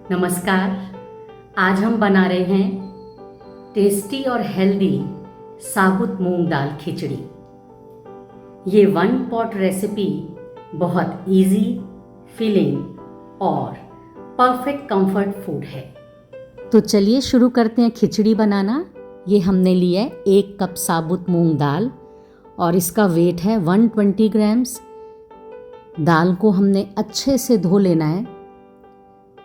नमस्कार। आज हम बना रहे हैं टेस्टी और हेल्दी साबुत मूंग दाल खिचड़ी। ये वन पॉट रेसिपी बहुत इजी, फिलिंग और परफेक्ट कंफर्ट फूड है। तो चलिए शुरू करते हैं खिचड़ी बनाना। ये हमने लिया है 1 कप साबुत मूंग दाल और इसका वेट है 120 ग्राम्स। दाल को हमने अच्छे से धो लेना है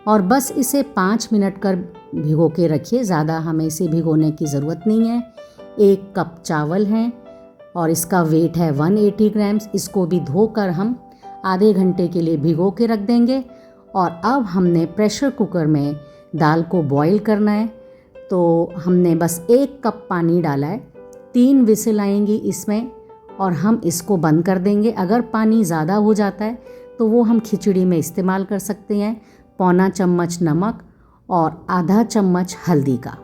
और बस इसे 5 मिनट कर भिगो के रखिए। ज़्यादा हमें इसे भिगोने की ज़रूरत नहीं है। 1 कप चावल हैं और इसका वेट है 180 ग्राम्स। इसको भी धोकर हम आधे घंटे के लिए भिगो के रख देंगे। और अब हमने प्रेशर कुकर में दाल को बॉईल करना है। तो हमने बस 1 कप पानी डाला है। 3 विसिल आएंगी इसमें और हम इसको बंद कर देंगे। अगर पानी ज़्यादा हो जाता है तो वो हम खिचड़ी में इस्तेमाल कर सकते हैं। पौना चम्मच नमक और आधा चम्मच हल्दी का।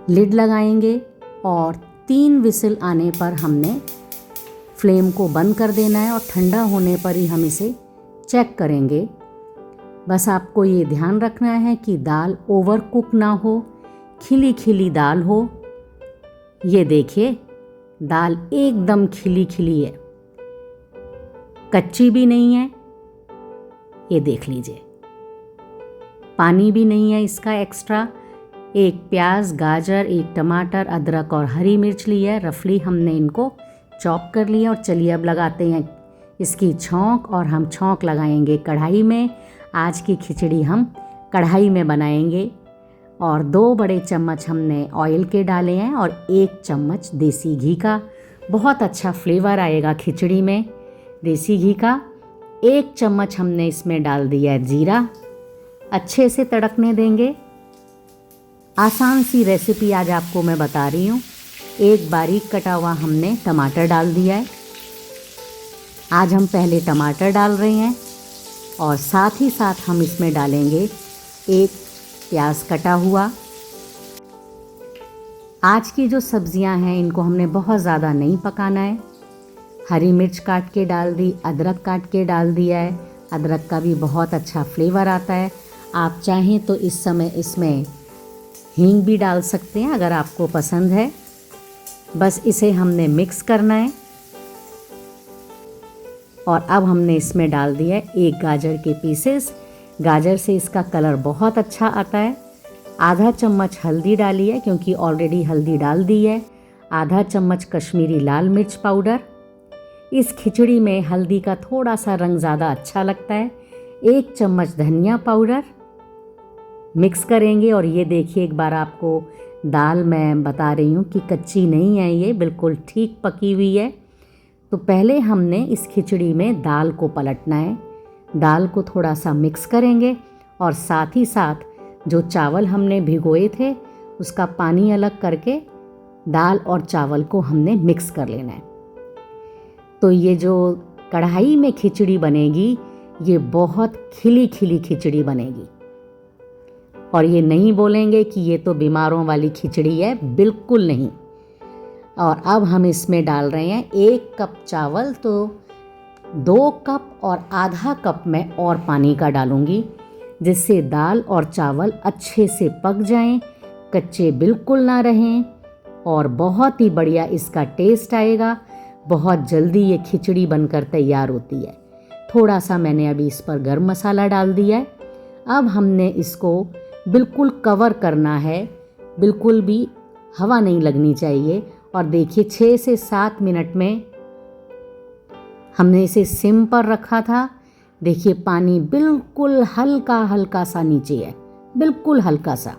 लिड लगाएंगे और 3 विसिल आने पर हमने फ्लेम को बंद कर देना है और ठंडा होने पर ही हम इसे चेक करेंगे। बस आपको ये ध्यान रखना है कि दाल ओवर कुक ना हो, खिली खिली दाल हो। ये देखिए, दाल एकदम खिली खिली है, कच्ची भी नहीं है। ये देख लीजिए, पानी भी नहीं है इसका एक्स्ट्रा। 1 प्याज, गाजर, 1 टमाटर, अदरक और हरी मिर्च ली है। रफली हमने इनको चॉप कर लिया। और चलिए अब लगाते हैं इसकी छौंक। और हम छौंक लगाएंगे कढ़ाई में। आज की खिचड़ी हम कढ़ाई में बनाएंगे। और 2 बड़े चम्मच हमने ऑयल के डाले हैं और 1 चम्मच देसी घी का। बहुत अच्छा फ्लेवर आएगा खिचड़ी में देसी घी का। 1 चम्मच हमने इसमें डाल दिया है जीरा। अच्छे से तड़कने देंगे। आसान सी रेसिपी आज आपको मैं बता रही हूँ। 1 बारीक कटा हुआ हमने टमाटर डाल दिया है। आज हम पहले टमाटर डाल रहे हैं और साथ ही साथ हम इसमें डालेंगे 1 प्याज कटा हुआ। आज की जो सब्जियां हैं इनको हमने बहुत ज़्यादा नहीं पकाना है। हरी मिर्च काट के डाल दी, अदरक काट के डाल दिया है। अदरक का भी बहुत अच्छा फ्लेवर आता है। आप चाहें तो इस समय इसमें हींग भी डाल सकते हैं अगर आपको पसंद है। बस इसे हमने मिक्स करना है। और अब हमने इसमें डाल दिया है 1 गाजर के पीसेस। गाजर से इसका कलर बहुत अच्छा आता है। आधा चम्मच हल्दी डाली है क्योंकि ऑलरेडी हल्दी डाल दी है। आधा चम्मच कश्मीरी लाल मिर्च पाउडर। इस खिचड़ी में हल्दी का थोड़ा सा रंग ज़्यादा अच्छा लगता है। 1 चम्मच धनिया पाउडर। मिक्स करेंगे। और ये देखिए, एक बार आपको दाल मैं बता रही हूँ कि कच्ची नहीं है, ये बिल्कुल ठीक पकी हुई है। तो पहले हमने इस खिचड़ी में दाल को पलटना है। दाल को थोड़ा सा मिक्स करेंगे और साथ ही साथ जो चावल हमने भिगोए थे उसका पानी अलग करके दाल और चावल को हमने मिक्स कर लेना है। तो ये जो कढ़ाई में खिचड़ी बनेगी ये बहुत खिली खिली खिचड़ी बनेगी। और ये नहीं बोलेंगे कि ये तो बीमारों वाली खिचड़ी है, बिल्कुल नहीं। और अब हम इसमें डाल रहे हैं 1 कप चावल, तो 2 कप और आधा कप मैं और पानी का डालूंगी, जिससे दाल और चावल अच्छे से पक जाएं, कच्चे बिल्कुल ना रहें और बहुत ही बढ़िया इसका टेस्ट आएगा। बहुत जल्दी ये खिचड़ी बनकर तैयार होती है। थोड़ा सा मैंने अभी इस पर गरम मसाला डाल दिया है। अब हमने इसको बिल्कुल कवर करना है, बिल्कुल भी हवा नहीं लगनी चाहिए। और देखिए 6 से 7 मिनट में हमने इसे सिम पर रखा था। देखिए पानी बिल्कुल हल्का हल्का सा नीचे है, बिल्कुल हल्का सा।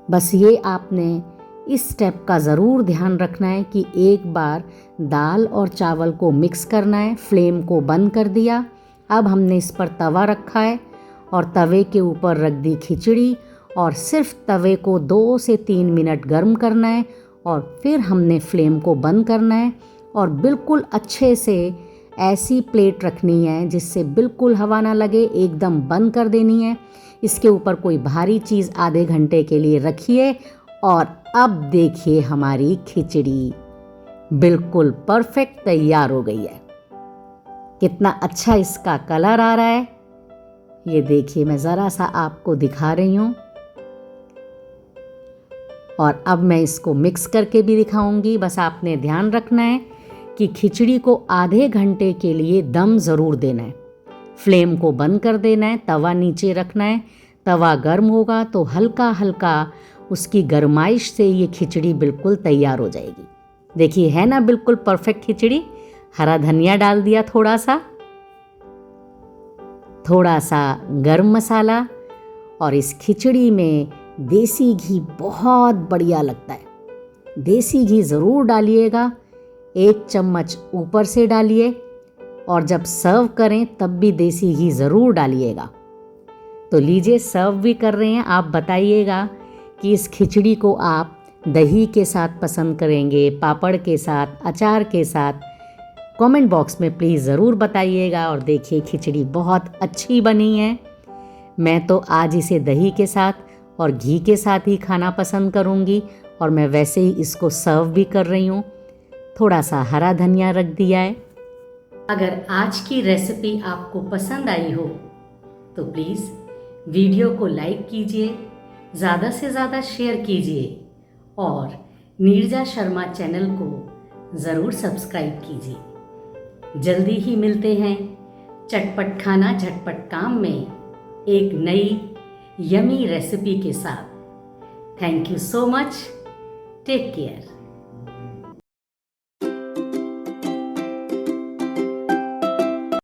बस ये आपने इस स्टेप का ज़रूर ध्यान रखना है कि एक बार दाल और चावल को मिक्स करना है। फ्लेम को बंद कर दिया। अब हमने इस पर तवा रखा है और तवे के ऊपर रख दी खिचड़ी और सिर्फ तवे को 2 से 3 मिनट गर्म करना है और फिर हमने फ्लेम को बंद करना है और बिल्कुल अच्छे से ऐसी प्लेट रखनी है जिससे बिल्कुल हवा ना लगे, एकदम बंद कर देनी है। इसके ऊपर कोई भारी चीज़ आधे घंटे के लिए रखिए। और अब देखिए हमारी खिचड़ी बिल्कुल परफेक्ट तैयार हो गई है। कितना अच्छा इसका कलर आ रहा है। ये देखिए, मैं ज़रा सा आपको दिखा रही हूँ। और अब मैं इसको मिक्स करके भी दिखाऊंगी। बस आपने ध्यान रखना है कि खिचड़ी को आधे घंटे के लिए दम ज़रूर देना है। फ्लेम को बंद कर देना है, तवा नीचे रखना है। तवा गर्म होगा तो हल्का हल्का उसकी गरमाइश से ये खिचड़ी बिल्कुल तैयार हो जाएगी। देखिए, है ना बिल्कुल परफेक्ट खिचड़ी। हरा धनिया डाल दिया, थोड़ा सा गरम मसाला, और इस खिचड़ी में देसी घी बहुत बढ़िया लगता है। देसी घी ज़रूर डालिएगा, 1 चम्मच ऊपर से डालिए, और जब सर्व करें तब भी देसी घी ज़रूर डालिएगा। तो लीजिए, सर्व भी कर रहे हैं। आप बताइएगा कि इस खिचड़ी को आप दही के साथ पसंद करेंगे, पापड़ के साथ, अचार के साथ। कमेंट बॉक्स में प्लीज़ ज़रूर बताइएगा। और देखिए, खिचड़ी बहुत अच्छी बनी है। मैं तो आज इसे दही के साथ और घी के साथ ही खाना पसंद करूँगी, और मैं वैसे ही इसको सर्व भी कर रही हूँ। थोड़ा सा हरा धनिया रख दिया है। अगर आज की रेसिपी आपको पसंद आई हो तो प्लीज़ वीडियो को लाइक कीजिए, ज़्यादा से ज़्यादा शेयर कीजिए, और नीरजा शर्मा चैनल को ज़रूर सब्सक्राइब कीजिए। जल्दी ही मिलते हैं चटपट खाना झटपट काम में एक नई यमी रेसिपी के साथ। Thank you so much. Take care.